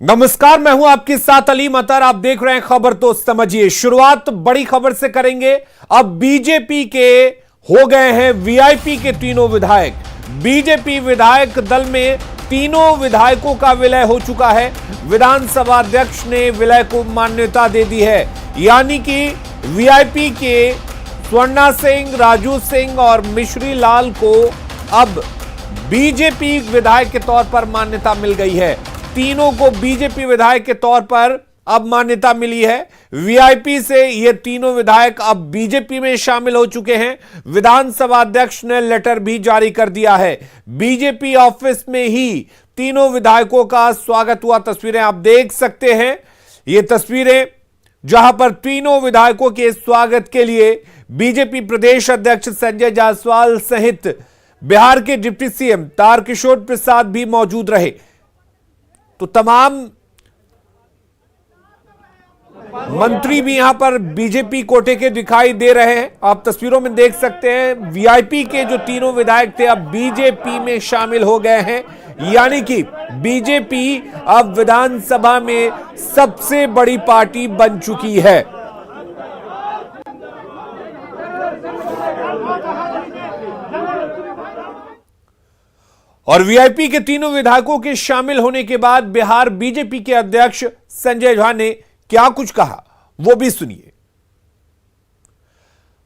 नमस्कार, मैं हूं आपके साथ अली मतर। आप देख रहे हैं खबर तो समझिए। शुरुआत बड़ी खबर से करेंगे। अब बीजेपी के हो गए हैं वीआईपी के तीनों विधायक। बीजेपी विधायक दल में तीनों विधायकों का विलय हो चुका है। विधानसभा अध्यक्ष ने विलय को मान्यता दे दी है, यानी कि वीआईपी के स्वर्णा सिंह, राजू सिंह और मिश्री लाल को अब बीजेपी विधायक के तौर पर मान्यता मिल गई है। तीनों को बीजेपी विधायक के तौर पर अब मान्यता मिली है। वीआईपी से ये तीनों विधायक अब बीजेपी में शामिल हो चुके हैं। विधानसभा अध्यक्ष ने लेटर भी जारी कर दिया है। बीजेपी ऑफिस में ही तीनों विधायकों का स्वागत हुआ। तस्वीरें आप देख सकते हैं। ये तस्वीरें जहां पर तीनों विधायकों के स्वागत के लिए बीजेपी प्रदेश अध्यक्ष संजय जायसवाल सहित बिहार के डिप्टी सीएम तारकिशोर प्रसाद भी मौजूद रहे। तो तमाम मंत्री भी यहां पर बीजेपी कोटे के दिखाई दे रहे हैं। आप तस्वीरों में देख सकते हैं वीआईपी के जो तीनों विधायक थे अब बीजेपी में शामिल हो गए हैं, यानी कि बीजेपी अब विधानसभा में सबसे बड़ी पार्टी बन चुकी है। और वीआईपी के तीनों विधायकों के शामिल होने के बाद बिहार बीजेपी के अध्यक्ष संजय झा ने क्या कुछ कहा, वो भी सुनिए।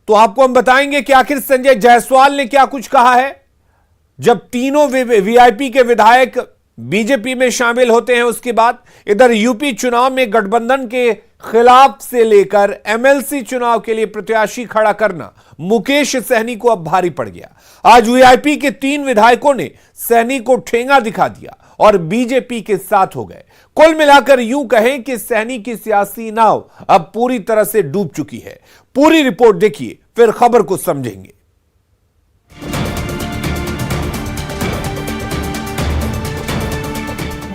तो आपको हम बताएंगे कि आखिर संजय जायसवाल ने क्या कुछ कहा है। जब तीनों वीआईपी के विधायक बीजेपी में शामिल होते हैं, उसके बाद इधर यूपी चुनाव में गठबंधन के खिलाफ से लेकर एमएलसी चुनाव के लिए प्रत्याशी खड़ा करना मुकेश सहनी को अब भारी पड़ गया। आज वीआईपी के 3 विधायकों ने सहनी को ठेंगा दिखा दिया और बीजेपी के साथ हो गए। कुल मिलाकर यूं कहें कि सहनी की सियासी नाव अब पूरी तरह से डूब चुकी है। पूरी रिपोर्ट देखिए, फिर खबर को समझेंगे।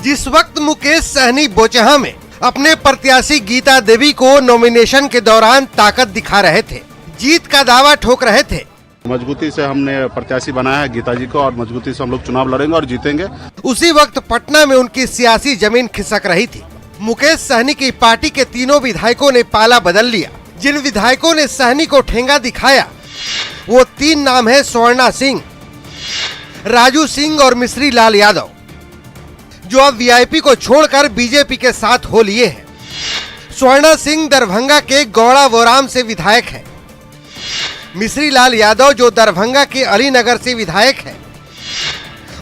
जिस वक्त मुकेश सहनी बोचहा में अपने प्रत्याशी गीता देवी को नॉमिनेशन के दौरान ताकत दिखा रहे थे, जीत का दावा ठोक रहे थे, मजबूती से हमने प्रत्याशी बनाया है गीता जी को और मजबूती से हम लोग चुनाव लड़ेंगे और जीतेंगे। उसी वक्त पटना में उनकी सियासी जमीन खिसक रही थी। मुकेश सहनी की पार्टी के तीनों विधायकों ने पाला बदल लिया। जिन विधायकों ने सहनी को ठेंगा दिखाया वो 3 नाम है स्वर्णा सिंह, राजू सिंह और मिश्री लाल यादव, जो अब वीआईपी को छोड़कर बीजेपी के साथ हो लिए हैं। स्वर्णा सिंह दरभंगा के गौड़ा वोराम से विधायक है। मिश्री लाल यादव जो दरभंगा के अलीनगर से विधायक है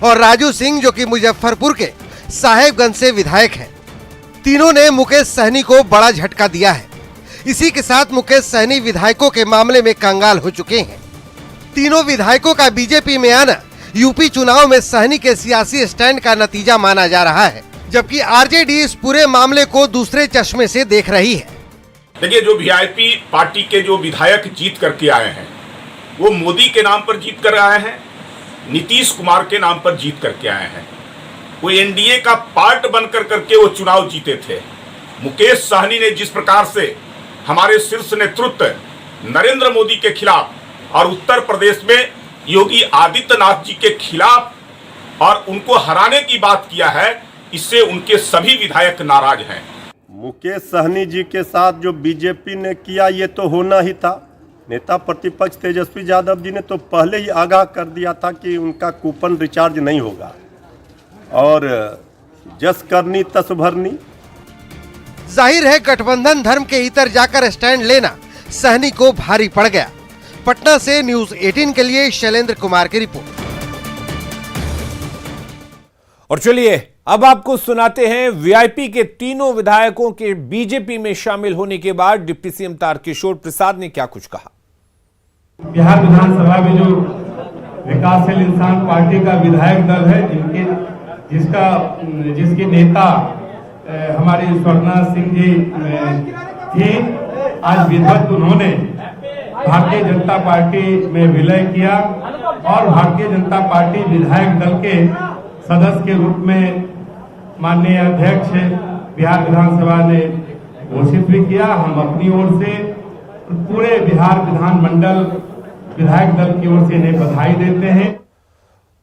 और राजू सिंह जो कि मुजफ्फरपुर के साहेबगंज से विधायक है। तीनों ने मुकेश सहनी को बड़ा झटका दिया है। इसी के साथ मुकेश सहनी विधायकों के मामले में कंगाल हो चुके हैं। तीनों विधायकों का बीजेपी में आना यूपी चुनाव में सहनी के सियासी स्टैंड का नतीजा माना जा रहा है, जबकि आरजेडी इस पूरे मामले को दूसरे चश्मे से देख रही है। देखिए, जो वीआईपी पार्टी के जो विधायक जीत करके आए हैं वो मोदी के नाम पर जीत कर आए हैं, नीतीश कुमार के नाम पर जीत करके आए हैं। वो एनडीए का पार्ट बनकर करके वो चुनाव जीते थे। मुकेश सहनी ने जिस प्रकार से हमारे शीर्ष नेतृत्व नरेंद्र मोदी के खिलाफ और उत्तर प्रदेश में योगी आदित्यनाथ जी के खिलाफ और उनको हराने की बात किया है, इससे उनके सभी विधायक नाराज हैं। मुकेश सहनी जी के साथ जो बीजेपी ने किया ये तो होना ही था। नेता प्रतिपक्ष तेजस्वी यादव जी ने तो पहले ही आगाह कर दिया था कि उनका कूपन रिचार्ज नहीं होगा और जस करनी तस भरनी। जाहिर है गठबंधन धर्म के इतर जाकर स्टैंड लेना सहनी को भारी पड़ गया। पटना से न्यूज 18 के लिए शैलेंद्र कुमार की रिपोर्ट। और चलिए अब आपको सुनाते हैं वीआईपी के तीनों विधायकों के बीजेपी में शामिल होने के बाद डिप्टी सीएम तारकिशोर प्रसाद ने क्या कुछ कहा। बिहार विधानसभा में जो विकासशील इंसान पार्टी का विधायक दल है, जिसके नेता हमारी स्वर्णा सिंह जी थी, आज विधिवत उन्होंने भारतीय जनता पार्टी में विलय किया और भारतीय जनता पार्टी विधायक दल के सदस्य के रूप में माननीय अध्यक्ष बिहार विधानसभा ने घोषित भी किया। हम अपनी ओर से पूरे बिहार विधानमंडल विधायक दल की ओर से इन्हें बधाई देते हैं।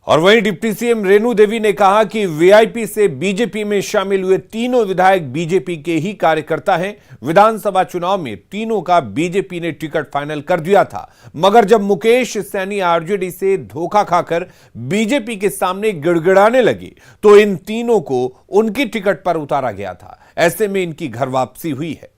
और वहीं डिप्टी सीएम रेणु देवी ने कहा कि वीआईपी से बीजेपी में शामिल हुए तीनों विधायक बीजेपी के ही कार्यकर्ता हैं। विधानसभा चुनाव में तीनों का बीजेपी ने टिकट फाइनल कर दिया था, मगर जब मुकेश सहनी आरजेडी से धोखा खाकर बीजेपी के सामने गिड़गिड़ाने लगे तो इन तीनों को उनकी टिकट पर उतारा गया था। ऐसे में इनकी घर वापसी हुई है।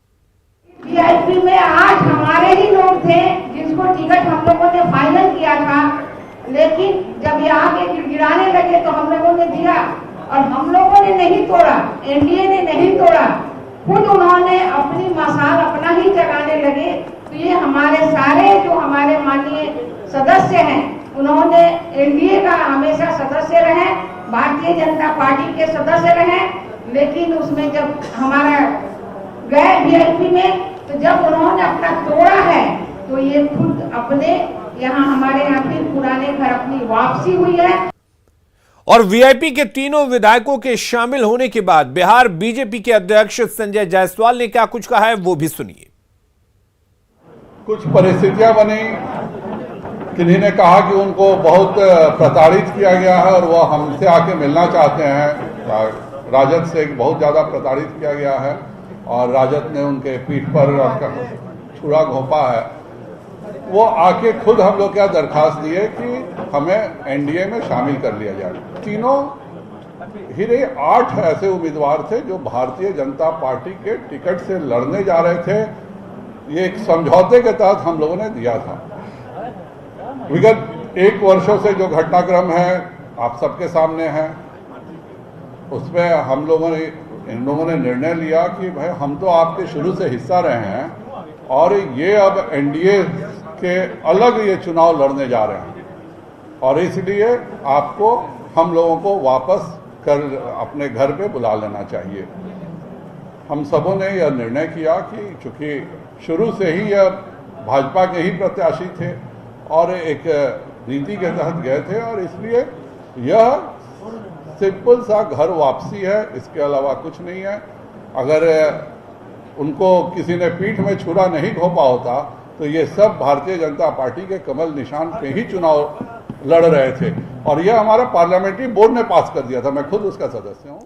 वीआईपी में 8 हमारे ही लोग थे जिसको टिकट हम लोगों ने फाइनल किया था, लेकिन जब ये आके गिड़गिड़ाने लगे तो हम लोगों ने दिया और हम लोगों ने नहीं तोड़ा, एनडीए ने नहीं तोड़ा, खुद उन्होंने अपनी मसाल अपना ही जगाने लगे। तो ये हमारे सारे जो हमारे माननीय सदस्य हैं उन्होंने एनडीए का हमेशा सदस्य रहे, भारतीय जनता पार्टी के सदस्य रहे, लेकिन उसमें जब हमारा गए वीआईपी में तो जब उन्होंने अपना तोड़ा है तो ये खुद अपने यहाँ हमारे यहाँ फिर पुराने घर अपनी वापसी हुई है। और वीआईपी के तीनों विधायकों के शामिल होने के बाद बिहार बीजेपी के अध्यक्ष संजय जायसवाल ने क्या कुछ कहा है वो भी सुनिए। कुछ परिस्थितियां बनी, किन्हीं ने कहा कि उनको बहुत प्रताड़ित किया गया है और वो हमसे आके मिलना चाहते हैं। राजद से बहुत ज्यादा प्रताड़ित किया गया है और राजद ने उनके पीठ पर छुरा घोंपा है। वो आके खुद हम लोग क्या दरखास्त दिए कि हमें एनडीए में शामिल कर लिया जाए। तीनों हीरे 8 ऐसे उम्मीदवार थे जो भारतीय जनता पार्टी के टिकट से लड़ने जा रहे थे। ये एक समझौते के तहत हम लोगों ने दिया था। विगत 1 वर्षों से जो घटनाक्रम है आप सबके सामने है, उसमें हम लोगों ने इन लोगों ने निर्णय लिया कि भाई हम तो आपके शुरू से हिस्सा रहे हैं और ये अब एनडीए के अलग ये चुनाव लड़ने जा रहे हैं और इसलिए आपको हम लोगों को वापस कर अपने घर पे बुला लेना चाहिए। हम सबों ने यह निर्णय किया कि चूंकि शुरू से ही यह भाजपा के ही प्रत्याशी थे और एक नीति के तहत गए थे और इसलिए यह सिंपल सा घर वापसी है, इसके अलावा कुछ नहीं है। अगर उनको किसी ने पीठ में छुरा नहीं घोंपा होता तो ये सब भारतीय जनता पार्टी के कमल निशान पे ही चुनाव लड़ रहे थे और यह हमारा पार्लियामेंट्री बोर्ड ने पास कर दिया था। मैं खुद उसका सदस्य हूं।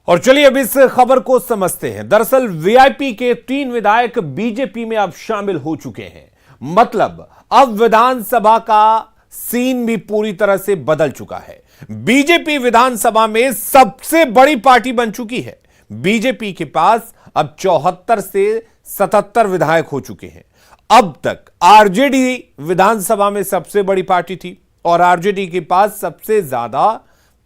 और चलिए अब इस खबर को समझते हैं। दरअसल वीआईपी के 3 विधायक बीजेपी में अब शामिल हो चुके हैं। मतलब अब विधानसभा का सीन भी पूरी तरह से बदल चुका है। बीजेपी विधानसभा में सबसे बड़ी पार्टी बन चुकी है। बीजेपी के पास अब 74 से 77 विधायक हो चुके हैं। अब तक आरजेडी विधानसभा में सबसे बड़ी पार्टी थी और आरजेडी के पास सबसे ज्यादा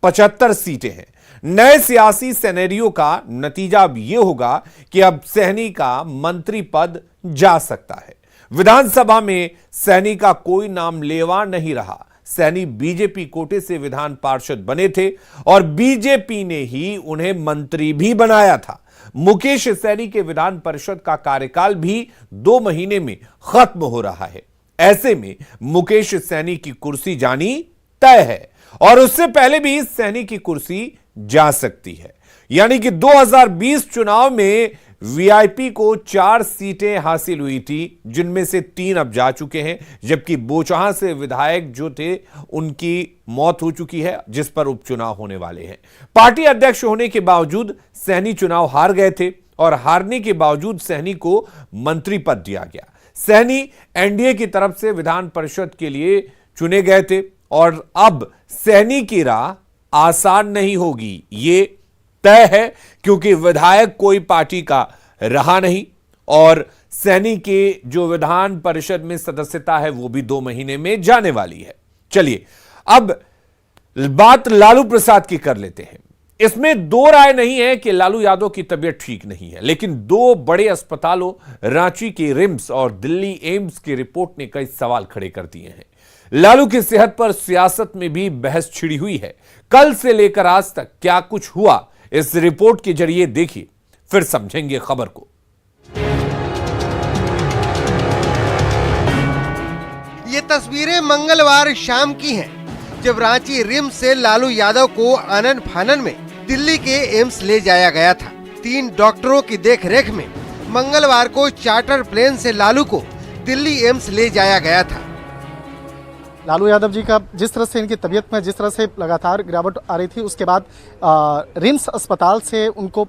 75 सीटें हैं। नए सियासी सिनेरियो का नतीजा अब यह होगा कि अब सहनी का मंत्री पद जा सकता है। विधानसभा में सहनी का कोई नाम लेवा नहीं रहा। सहनी बीजेपी कोटे से विधान पार्षद बने थे और बीजेपी ने ही उन्हें मंत्री भी बनाया था। मुकेश सहनी के विधान परिषद का कार्यकाल भी 2 महीने में खत्म हो रहा है। ऐसे में मुकेश सहनी की कुर्सी जानी तय है और उससे पहले भी सहनी की कुर्सी जा सकती है। यानी कि 2020 चुनाव में वीआईपी को 4 सीटें हासिल हुई थी, जिनमें से 3 अब जा चुके हैं, जबकि बोचहां से विधायक जो थे उनकी मौत हो चुकी है, जिस पर उपचुनाव होने वाले हैं। पार्टी अध्यक्ष होने के बावजूद सहनी चुनाव हार गए थे और हारने के बावजूद सहनी को मंत्री पद दिया गया। सहनी एनडीए की तरफ से विधान परिषद के लिए चुने गए थे और अब सहनी की राह आसान नहीं होगी, ये तय है, क्योंकि विधायक कोई पार्टी का रहा नहीं और सहनी के जो विधान परिषद में सदस्यता है वो भी 2 महीने में जाने वाली है। चलिए अब बात लालू प्रसाद की कर लेते हैं। इसमें 2 राय नहीं है कि लालू यादव की तबीयत ठीक नहीं है, लेकिन 2 बड़े अस्पतालों रांची के रिम्स और दिल्ली एम्स की रिपोर्ट ने कई सवाल खड़े कर दिए हैं। लालू की सेहत पर सियासत में भी बहस छिड़ी हुई है। कल से लेकर आज तक क्या कुछ हुआ, इस रिपोर्ट के जरिए देखिए, फिर समझेंगे खबर को। ये तस्वीरें मंगलवार शाम की हैं, जब रांची रिम्स से लालू यादव को आनन फानन में दिल्ली के एम्स ले जाया गया था। 3 डॉक्टरों की देखरेख में मंगलवार को चार्टर प्लेन से लालू को दिल्ली एम्स ले जाया गया था। लालू यादव जी का जिस तरह से इनकी तबीयत में जिस तरह से लगातार गिरावट आ रही थी, उसके बाद रिम्स अस्पताल से उनको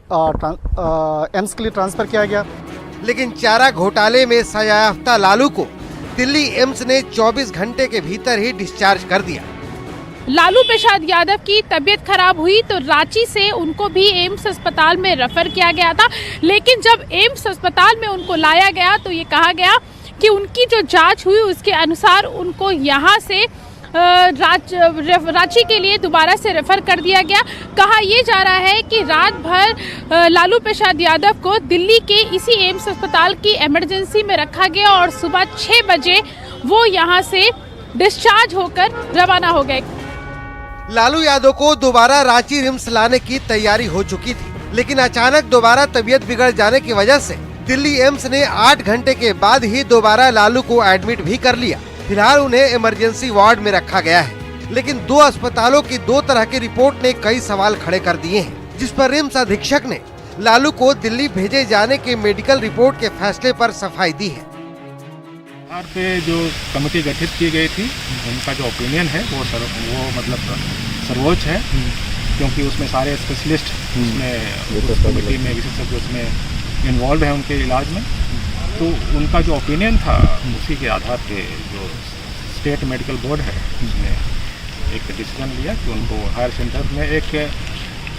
एम्स के लिए ट्रांसफर किया गया। लेकिन चारा घोटाले में सजायाफ्ता लालू को दिल्ली एम्स ने 24 घंटे के भीतर ही डिस्चार्ज कर दिया। लालू प्रसाद यादव की तबीयत खराब हुई तो रांची से उनको भी एम्स अस्पताल में रेफर किया गया था, लेकिन जब एम्स अस्पताल में उनको लाया गया तो ये कहा गया कि उनकी जो जांच हुई उसके अनुसार उनको यहाँ से रांची के लिए दोबारा से रेफर कर दिया गया। कहा यह जा रहा है कि रात भर लालू प्रसाद यादव को दिल्ली के इसी एम्स अस्पताल की इमरजेंसी में रखा गया और सुबह 6 बजे वो यहाँ से डिस्चार्ज होकर रवाना हो गए। लालू यादव को दोबारा रांची रिम्स लाने की तैयारी हो चुकी थी, लेकिन अचानक दोबारा तबीयत बिगड़ जाने की वजह से दिल्ली एम्स ने 8 घंटे के बाद ही दोबारा लालू को एडमिट भी कर लिया। फिलहाल उन्हें इमरजेंसी वार्ड में रखा गया है, लेकिन 2 अस्पतालों की 2 तरह की रिपोर्ट ने कई सवाल खड़े कर दिए हैं, जिस पर रिम्स अधीक्षक ने लालू को दिल्ली भेजे जाने के मेडिकल रिपोर्ट के फैसले पर सफाई दी है। पे जो कमेटी गठित की गई थी उनका जो ओपिनियन है वो मतलब सर्वोच्च है, क्योंकि उसमें सारे स्पेशलिस्ट उसमें कमेटी में विशेषज्ञ उसमें इन्वॉल्व है उनके इलाज में। तो उनका जो ओपिनियन था उसी के आधार पे जो स्टेट मेडिकल बोर्ड है उसने एक डिसीजन लिया कि उनको हायर सेंटर में एक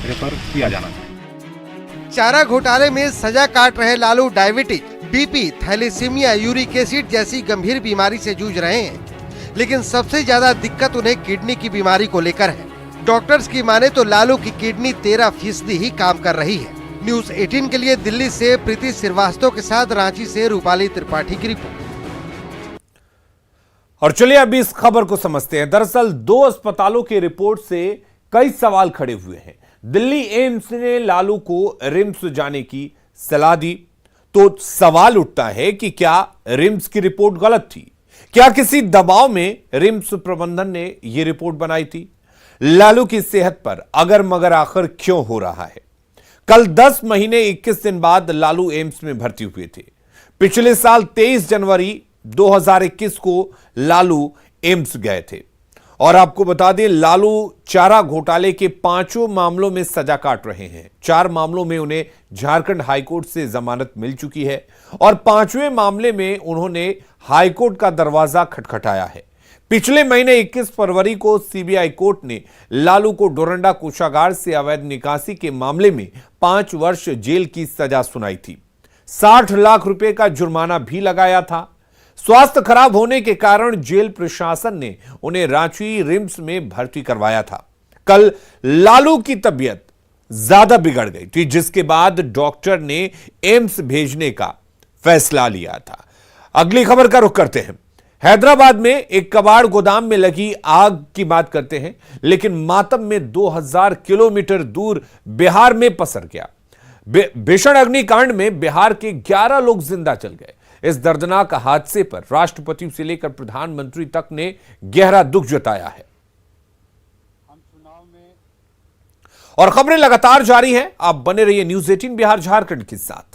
रेफर किया जाना चाहिए। चारा घोटाले में सजा काट रहे Lalu diabetes, BP, thalassemia, uric acid जैसी गंभीर बीमारी से जूझ रहे हैं, लेकिन सबसे ज्यादा दिक्कत उन्हें किडनी की बीमारी को लेकर है। डॉक्टर्स की माने तो लालू की किडनी 13% ही काम कर रही है। न्यूज़ 18 के लिए दिल्ली से प्रीति श्रीवास्तव के साथ रांची से रूपाली त्रिपाठी की रिपोर्ट। और चलिए अभी इस खबर को समझते हैं। दरअसल 2 अस्पतालों की रिपोर्ट से कई सवाल खड़े हुए हैं। दिल्ली एम्स ने लालू को रिम्स जाने की सलाह दी, तो सवाल उठता है कि क्या रिम्स की रिपोर्ट गलत थी? क्या किसी दबाव में रिम्स प्रबंधन ने यह रिपोर्ट बनाई थी? लालू की सेहत पर अगर मगर आखिर क्यों हो रहा है? कल 10 महीने 21 दिन बाद लालू एम्स में भर्ती हुए थे। पिछले साल 23 जनवरी 2021 को लालू एम्स गए थे। और आपको बता दें, लालू चारा घोटाले के 5 मामलों में सजा काट रहे हैं। 4 मामलों में उन्हें झारखंड हाईकोर्ट से जमानत मिल चुकी है और 5वें मामले में उन्होंने हाईकोर्ट का दरवाजा खटखटाया है। पिछले महीने 21 फरवरी को सीबीआई कोर्ट ने लालू को डोरंडा कोषागार से अवैध निकासी के मामले में 5 वर्ष जेल की सजा सुनाई थी। 60 लाख रुपए का जुर्माना भी लगाया था। स्वास्थ्य खराब होने के कारण जेल प्रशासन ने उन्हें रांची रिम्स में भर्ती करवाया था। कल लालू की तबीयत ज्यादा बिगड़ गई थी, जिसके बाद डॉक्टर ने एम्स भेजने का फैसला लिया था। अगली खबर का रुख करते हैं। हैदराबाद में एक कबाड़ गोदाम में लगी आग की बात करते हैं, लेकिन मातम में 2000 किलोमीटर दूर बिहार में पसर गया। भीषण अग्निकांड में बिहार के 11 लोग जिंदा जल गए। इस दर्दनाक हादसे पर राष्ट्रपति से लेकर प्रधानमंत्री तक ने गहरा दुख जताया है। और खबरें लगातार जारी हैं। आप बने रहिए न्यूज़ 18 बिहार झारखंड के साथ।